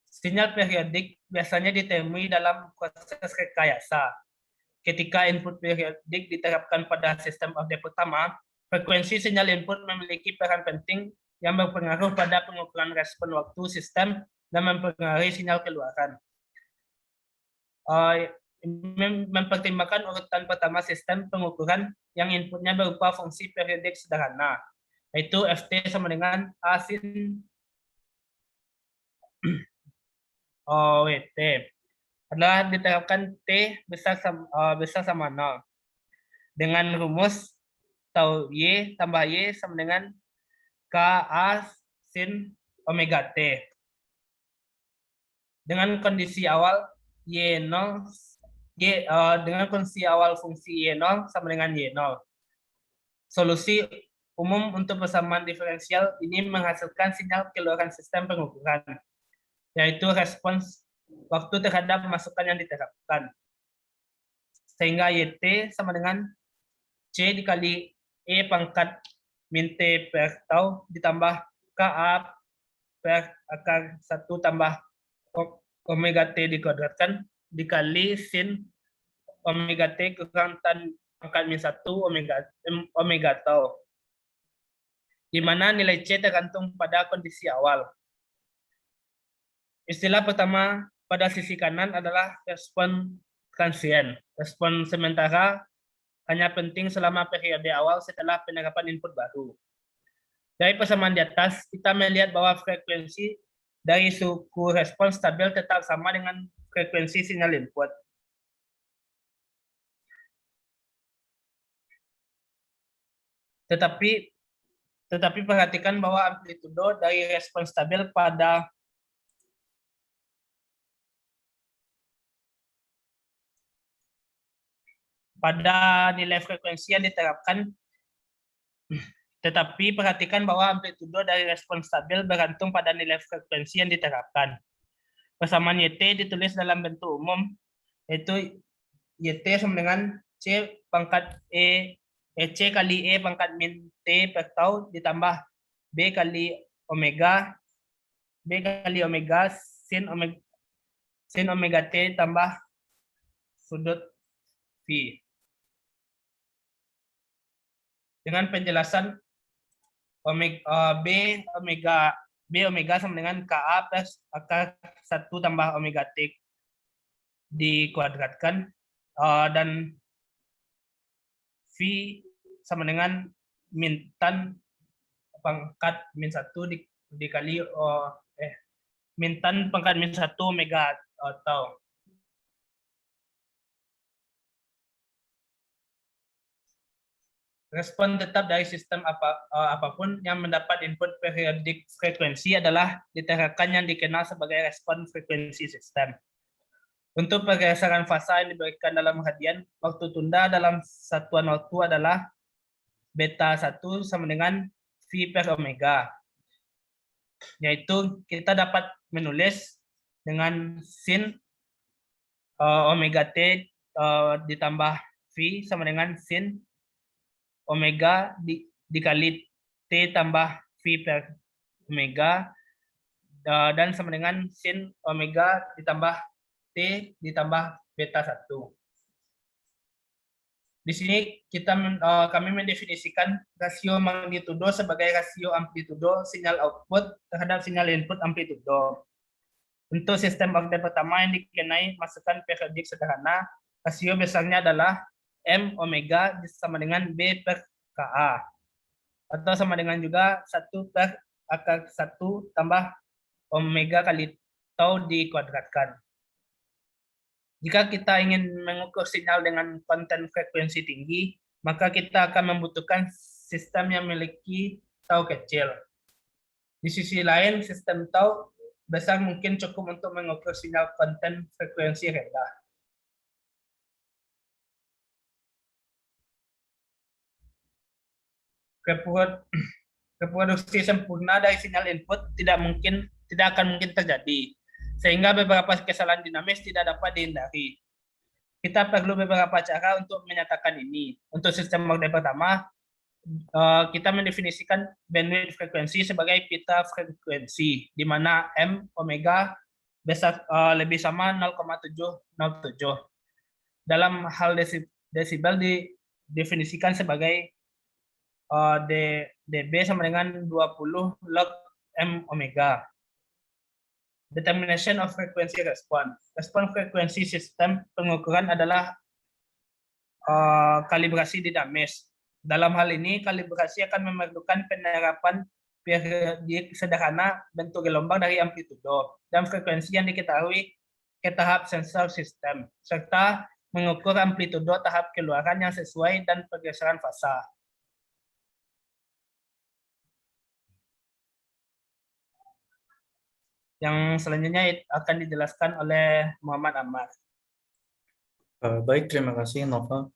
Sinyal periodik biasanya ditemui dalam proses rekayasa. Ketika input periodik diterapkan pada sistem orde pertama, frekuensi sinyal input memiliki peran penting yang berpengaruh pada pengukuran respon waktu sistem dan mempengaruhi sinyal keluaran. Mempertimbangkan urutan pertama sistem pengukuran yang inputnya berupa fungsi periodik sederhana, yaitu Ft sama dengan A sin Wt adalah diterapkan T besar sama 0 dengan rumus tau Y tambah Y sama dengan Ka sin omega T. Dengan kondisi awal Y0 dengan kondisi awal fungsi Y0 sama dengan Y0. Solusi umum untuk persamaan diferensial ini menghasilkan sinyal keluaran sistem pengukuran, yaitu respons waktu terhadap masukan yang diterapkan. Sehingga YT sama dengan C dikali E pangkat min T per tau ditambah Ka per akar 1 tambah omega T dikuadratkan dikali sin omega T kurang tan pangkat min 1 omega tau, di mana nilai C tergantung pada kondisi awal. Istilah pertama pada sisi kanan adalah respon transien. Respon sementara hanya penting selama periode awal setelah penerapan input baru. Dari persamaan di atas, kita melihat bahwa frekuensi dari suku respon stabil tetap sama dengan frekuensi sinyal input. Tetapi perhatikan bahwa amplitudo dari respon stabil pada nilai frekuensi yang diterapkan, tetapi perhatikan bahwa amplitudo dari respon stabil bergantung pada nilai frekuensi yang diterapkan. Persamaan YT ditulis dalam bentuk umum, yaitu YT sama dengan C pangkat C kali E pangkat min T per tau ditambah B kali omega sin omega T tambah sudut V. Dengan penjelasan B omega sama dengan Ka plus akar 1 tambah omega T dikuadratkan, dan V sama dengan min tan pangkat min 1 dikali min tan pangkat min 1 omega tau. Respon tetap dari sistem apapun yang mendapat input periodik frekuensi adalah diterapkan yang dikenal sebagai respon frekuensi sistem. Untuk pergeseran fasa yang diberikan dalam radian, waktu tunda dalam satuan waktu adalah beta 1 sama dengan V per omega. Yaitu kita dapat menulis dengan sin omega T ditambah V sama dengan sin omega dikali T tambah V per omega, dan sama dengan sin omega ditambah T ditambah beta 1. Di sini kami mendefinisikan rasio magnitudo sebagai rasio amplitudo sinyal output terhadap sinyal input amplitudo. Untuk sistem oktet pertama yang dikenai masukan periodik sederhana, rasio besarnya adalah M omega sama dengan B per Ka, atau sama dengan juga 1 per akar 1 tambah omega kali tau dikuadratkan. Jika kita ingin mengukur sinyal dengan konten frekuensi tinggi, maka kita akan membutuhkan sistem yang memiliki tau kecil. Di sisi lain, sistem tau besar mungkin cukup untuk mengukur sinyal konten frekuensi rendah. Reproduksi sempurna dari sinyal input tidak akan mungkin terjadi, sehingga beberapa kesalahan dinamis tidak dapat dihindari. Kita perlu beberapa cara untuk menyatakan ini. Untuk sistem oktet pertama, kita mendefinisikan bandwidth frekuensi sebagai pita frekuensi, di mana M omega besar lebih sama 0,707. Dalam hal desibel didefinisikan sebagai dB sama dengan 20 log M omega. Determination of frequency response. Respon frekuensi sistem pengukuran adalah kalibrasi dinamis. Dalam hal ini, kalibrasi akan memerlukan penerapan periodik sederhana bentuk gelombang dari amplitudo dan frekuensi yang diketahui ke tahap sensor sistem, serta mengukur amplitudo tahap keluaran yang sesuai dan pergeseran fasa. Yang selanjutnya akan dijelaskan oleh Muhammad Ammar. Baik, terima kasih Nova.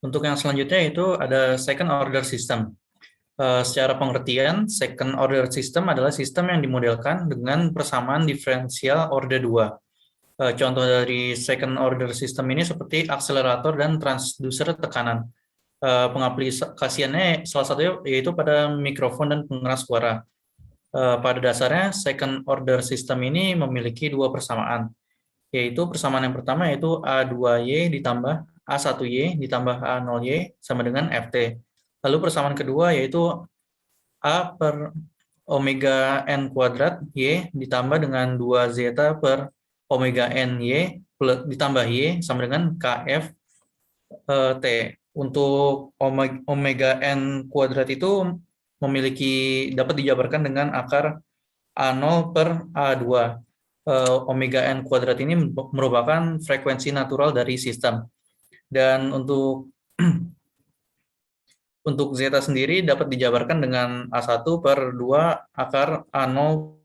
Untuk yang selanjutnya itu ada second order system. Secara pengertian, second order system adalah sistem yang dimodelkan dengan persamaan diferensial order 2. Contoh dari second order system ini seperti akselerator dan transducer tekanan. Pengaplikasiannya salah satunya yaitu pada mikrofon dan pengeras suara. Pada dasarnya, second order system ini memiliki dua persamaan, yaitu persamaan yang pertama yaitu A2Y ditambah A1Y ditambah A0Y sama dengan FT. Lalu persamaan kedua yaitu A per omega N kuadrat Y ditambah dengan 2 zeta per omega N Y ditambah Y sama dengan KF T. Untuk omega N kuadrat itu dapat dijabarkan dengan akar A0 per A2. Omega N kuadrat ini merupakan frekuensi natural dari sistem. Dan untuk zeta sendiri dapat dijabarkan dengan A1 per 2 akar A0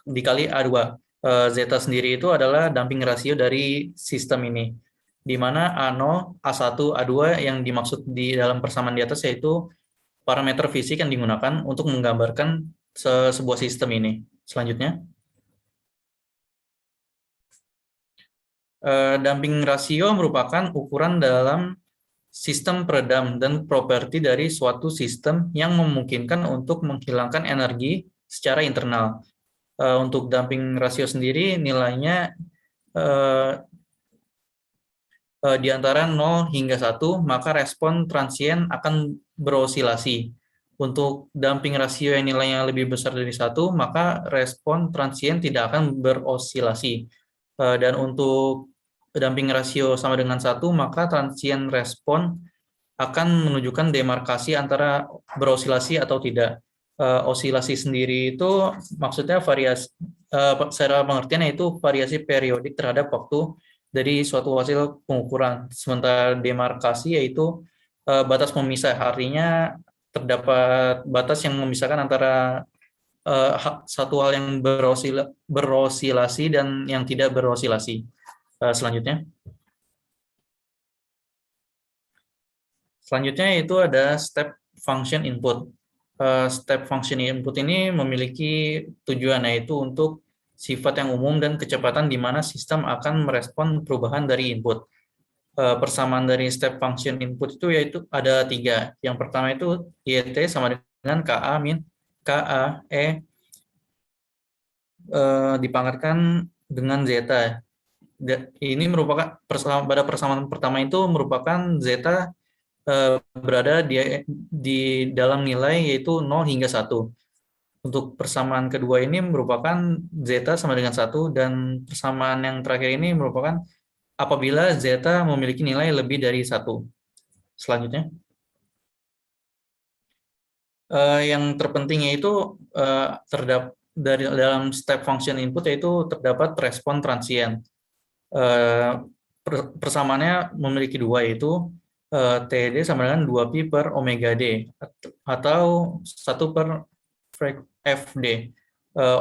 dikali A2. Zeta sendiri itu adalah damping rasio dari sistem ini, di mana A0, A1, A2 yang dimaksud di dalam persamaan di atas yaitu parameter fisik yang digunakan untuk menggambarkan sebuah sistem ini. Selanjutnya, damping rasio merupakan ukuran dalam sistem peredam dan properti dari suatu sistem yang memungkinkan untuk menghilangkan energi secara internal. Untuk damping rasio sendiri nilainya di antara 0 hingga 1, maka respon transien akan berosilasi. Untuk damping rasio yang nilainya lebih besar dari 1, maka respon transien tidak akan berosilasi. Dan untuk damping rasio sama dengan 1, maka transien respon akan menunjukkan demarkasi antara berosilasi atau tidak. Osilasi sendiri itu maksudnya variasi, secara pengertian yaitu variasi periodik terhadap waktu dari suatu hasil pengukuran. Sementara demarkasi yaitu batas pemisah, artinya terdapat batas yang memisahkan antara satu hal yang berosilasi dan yang tidak berosilasi. Selanjutnya yaitu ada step function input. Step function input ini memiliki tujuan yaitu untuk sifat yang umum dan kecepatan di mana sistem akan merespon perubahan dari input. Persamaan dari step function input itu yaitu ada 3. Yang pertama itu YT sama dengan KA min KA E dipangkatkan dengan zeta. Ini merupakan pada persamaan pertama itu merupakan zeta berada di dalam nilai yaitu 0 hingga 1. Untuk persamaan kedua ini merupakan zeta sama dengan 1, dan persamaan yang terakhir ini merupakan apabila zeta memiliki nilai lebih dari 1. Selanjutnya, yang terpenting yaitu terdapat dalam step function input yaitu terdapat respon transien. Persamaannya memiliki 2 yaitu TD sama dengan 2pi per omega D atau 1 per FD.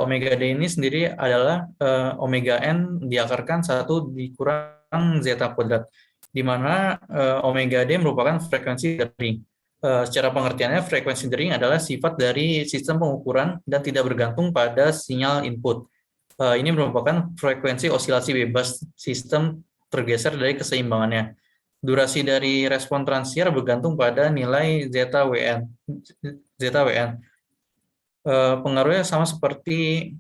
Omega D ini sendiri adalah omega N diakarkan 1 dikurang zeta kuadrat, di mana omega D merupakan frekuensi dering. Secara pengertiannya, frekuensi dering adalah sifat dari sistem pengukuran dan tidak bergantung pada sinyal input. Ini merupakan frekuensi osilasi bebas sistem tergeser dari keseimbangannya. Durasi dari respon transier bergantung pada nilai zeta WN. Pengaruhnya sama seperti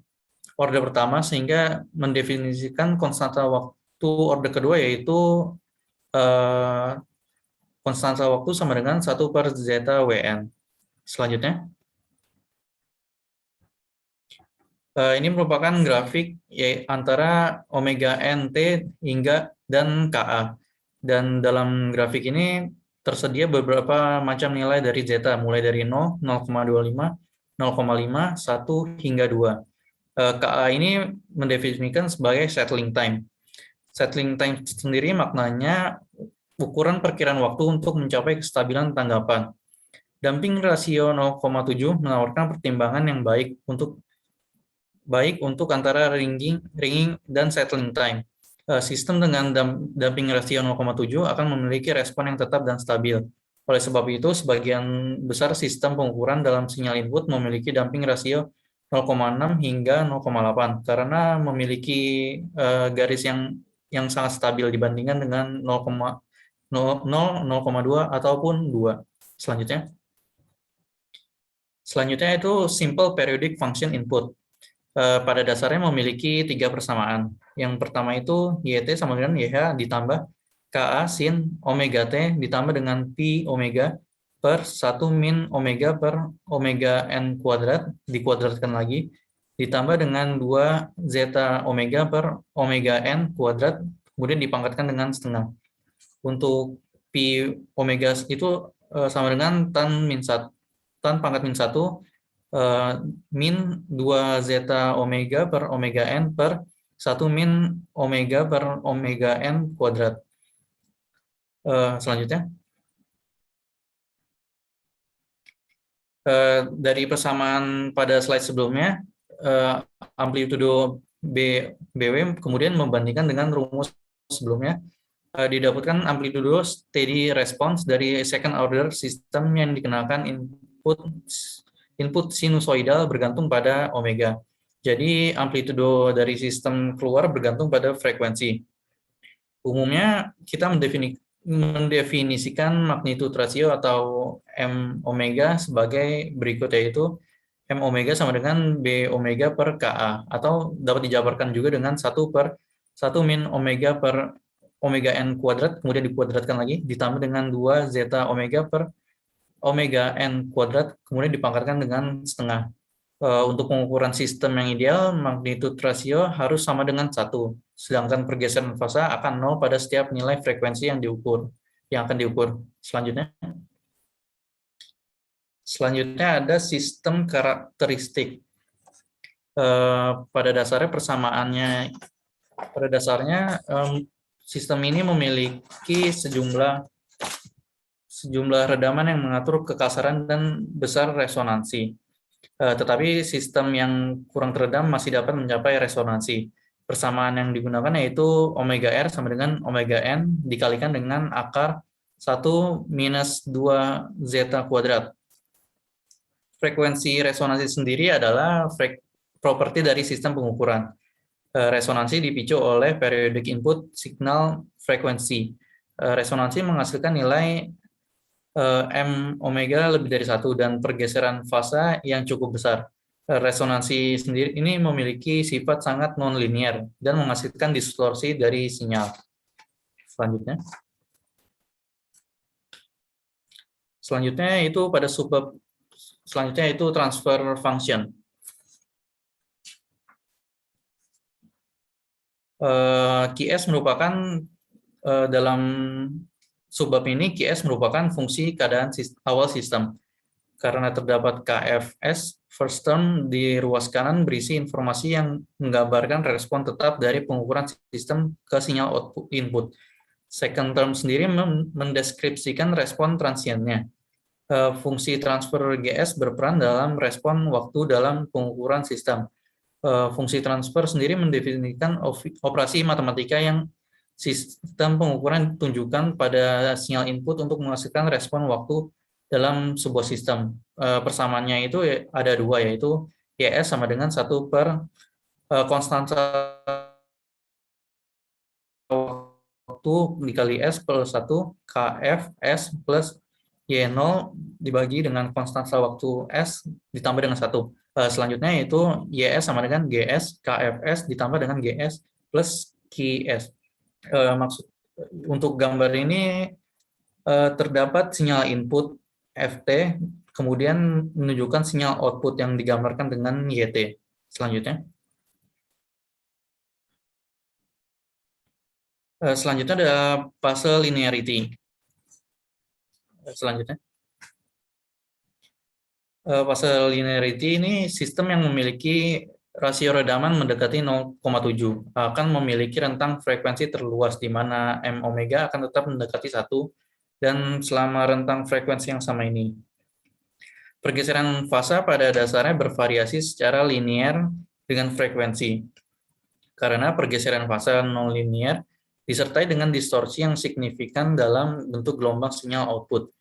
orde pertama, sehingga mendefinisikan konstanta waktu orde kedua yaitu konstansa waktu sama dengan 1 per zeta WN. Selanjutnya. Ini merupakan grafik antara omega NT hingga dan KA. Dan dalam grafik ini tersedia beberapa macam nilai dari zeta, mulai dari 0, 0,25, 0,5, 1, hingga 2. KA ini mendefinisikan sebagai settling time. Settling time sendiri maknanya ukuran perkiraan waktu untuk mencapai kestabilan tanggapan. Damping rasio 0,7 menawarkan pertimbangan yang baik untuk antara ringing dan settling time. Sistem dengan damping rasio 0,7 akan memiliki respon yang tetap dan stabil. Oleh sebab itu, sebagian besar sistem pengukuran dalam sinyal input memiliki damping rasio 0,6 hingga 0,8 karena memiliki garis yang sangat stabil dibandingkan dengan 0,0, 0,2 ataupun 2. Selanjutnya itu simple periodic function input. Pada dasarnya memiliki 3 persamaan. Yang pertama itu YT sama dengan YH ditambah KA sin omega T ditambah dengan Pi omega per 1 min omega per omega N kuadrat, dikuadratkan lagi, ditambah dengan 2 zeta omega per omega N kuadrat, kemudian dipangkatkan dengan setengah. Untuk Pi omega itu sama dengan tan pangkat min 1 min 2 zeta omega per omega N per 1 min omega per omega N kuadrat. Selanjutnya. Dari persamaan pada slide sebelumnya, amplitudo BW kemudian membandingkan dengan rumus sebelumnya, didapatkan amplitudo steady response dari second order system yang dikenakan input sinusoidal bergantung pada omega. Jadi amplitudo dari sistem keluar bergantung pada frekuensi. Umumnya kita mendefinisikan magnitude ratio atau M omega sebagai berikut, yaitu M omega sama dengan B omega per KA, atau dapat dijabarkan juga dengan 1 per 1 min omega per omega N kuadrat, kemudian dikuadratkan lagi, ditambah dengan 2 zeta omega per omega N kuadrat, kemudian dipangkatkan dengan setengah. Untuk pengukuran sistem yang ideal, magnitude rasio harus sama dengan 1, sedangkan pergeseran fasa akan 0 pada setiap nilai frekuensi yang akan diukur. Selanjutnya ada sistem karakteristik. Pada dasarnya sistem ini memiliki sejumlah redaman yang mengatur kekasaran dan besar resonansi. Tetapi sistem yang kurang teredam masih dapat mencapai resonansi. Persamaan yang digunakan yaitu omega R sama dengan omega N dikalikan dengan akar 1 minus 2 zeta kuadrat. Frekuensi resonansi sendiri adalah properti dari sistem pengukuran. Resonansi dipicu oleh periodic input signal frekuensi. Resonansi menghasilkan nilai M omega lebih dari 1 dan pergeseran fasa yang cukup besar. Resonansi sendiri ini memiliki sifat sangat non-linear dan menghasilkan distorsi dari sinyal. Selanjutnya itu pada subbab selanjutnya itu transfer function. QS merupakan dalam subbab ini QS merupakan fungsi keadaan awal sistem. Karena terdapat KFS, first term di ruas kanan berisi informasi yang menggambarkan respon tetap dari pengukuran sistem ke sinyal output input. Second term sendiri mendeskripsikan respon transiennya. Fungsi transfer GS berperan dalam respon waktu dalam pengukuran sistem. Fungsi transfer sendiri mendefinisikan operasi matematika yang sistem pengukuran tunjukkan pada sinyal input untuk menghasilkan respon waktu dalam sebuah sistem. Persamaannya itu ada 2, yaitu YS sama dengan 1 per konstansa waktu dikali S plus 1 KFS plus Y0 dibagi dengan konstansa waktu S ditambah dengan 1. Selanjutnya yaitu YS sama dengan GS KFS ditambah dengan GS plus QS. Maksud untuk gambar ini terdapat sinyal input FT, kemudian menunjukkan sinyal output yang digambarkan dengan YT. Selanjutnya. Selanjutnya ada fase linearity. Selanjutnya. Fase linearity ini sistem yang memiliki rasio redaman mendekati 0,7 akan memiliki rentang frekuensi terluas di mana M omega akan tetap mendekati 1 dan selama rentang frekuensi yang sama ini. Pergeseran fasa pada dasarnya bervariasi secara linear dengan frekuensi. Karena pergeseran fasa non-linear disertai dengan distorsi yang signifikan dalam bentuk gelombang sinyal output.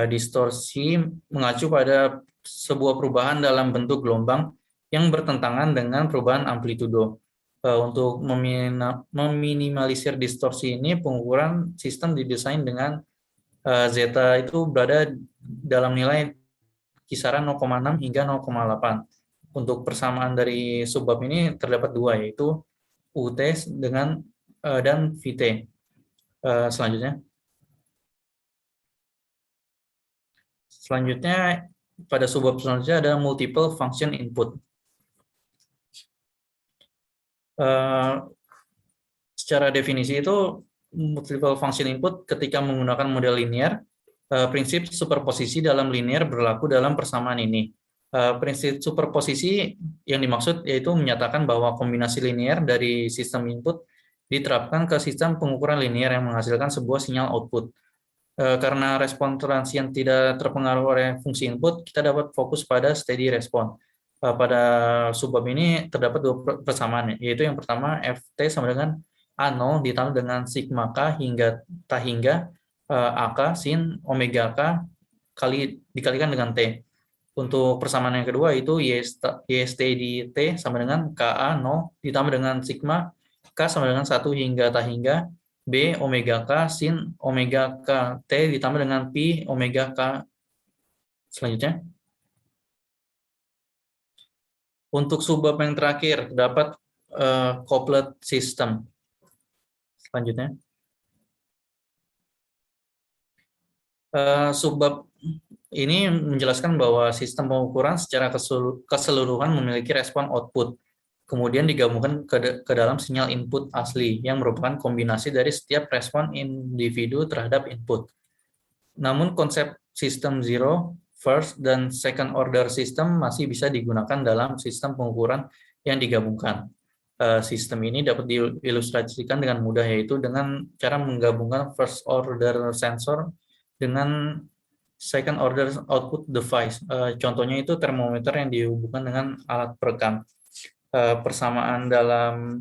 Distorsi mengacu pada sebuah perubahan dalam bentuk gelombang yang bertentangan dengan perubahan amplitudo. Untuk meminimalisir distorsi ini, pengukuran sistem didesain dengan zeta itu berada dalam nilai kisaran 0,6 hingga 0,8. Untuk persamaan dari subbab ini terdapat dua, yaitu UT dan VT. Selanjutnya. Selanjutnya, pada subbab selanjutnya ada multiple function input. Secara definisi itu, multiple function input ketika menggunakan model linear, prinsip superposisi dalam linear berlaku dalam persamaan ini. Prinsip superposisi yang dimaksud yaitu menyatakan bahwa kombinasi linear dari sistem input diterapkan ke sistem pengukuran linear yang menghasilkan sebuah sinyal output. Karena respon transien tidak terpengaruh oleh fungsi input, kita dapat fokus pada steady respon. Pada subbab ini terdapat dua persamaan, yaitu yang pertama Ft sama dengan A0 ditambah dengan sigma K hingga ta hingga AK sin omega K dikalikan dengan T. Untuk persamaan yang kedua itu YST di T sama dengan KA0 ditambah dengan sigma K sama dengan 1 hingga ta hingga B omega K sin omega K T ditambah dengan Pi omega K. Selanjutnya. Untuk subbab yang terakhir, terdapat couplet system. Selanjutnya. Subbab ini menjelaskan bahwa sistem pengukuran secara keseluruhan memiliki respon output, kemudian digabungkan ke dalam sinyal input asli yang merupakan kombinasi dari setiap respon individu terhadap input. Namun konsep sistem zero, first, dan second order system masih bisa digunakan dalam sistem pengukuran yang digabungkan. Sistem ini dapat diilustrasikan dengan mudah, yaitu dengan cara menggabungkan first order sensor dengan second order output device. Contohnya itu termometer yang dihubungkan dengan alat perekam. Persamaan dalam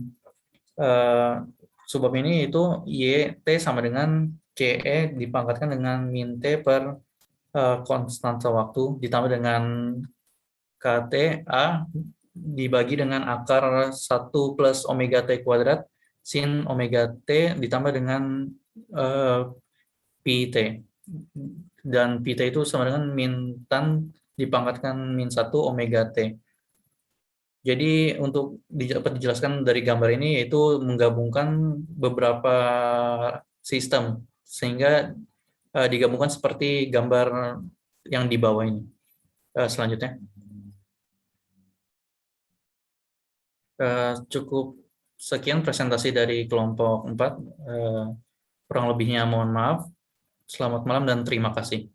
subbab ini itu YT sama dengan CE dipangkatkan dengan min T per konstanta waktu ditambah dengan KTA dibagi dengan akar 1 plus omega T kuadrat sin omega T ditambah dengan PT. Dan PT itu sama dengan min tan dipangkatkan min 1 omega T. Jadi untuk dapat dijelaskan dari gambar ini yaitu menggabungkan beberapa sistem sehingga digabungkan seperti gambar yang di bawah ini. Selanjutnya. Cukup sekian presentasi dari kelompok 4. Kurang lebihnya mohon maaf. Selamat malam dan terima kasih.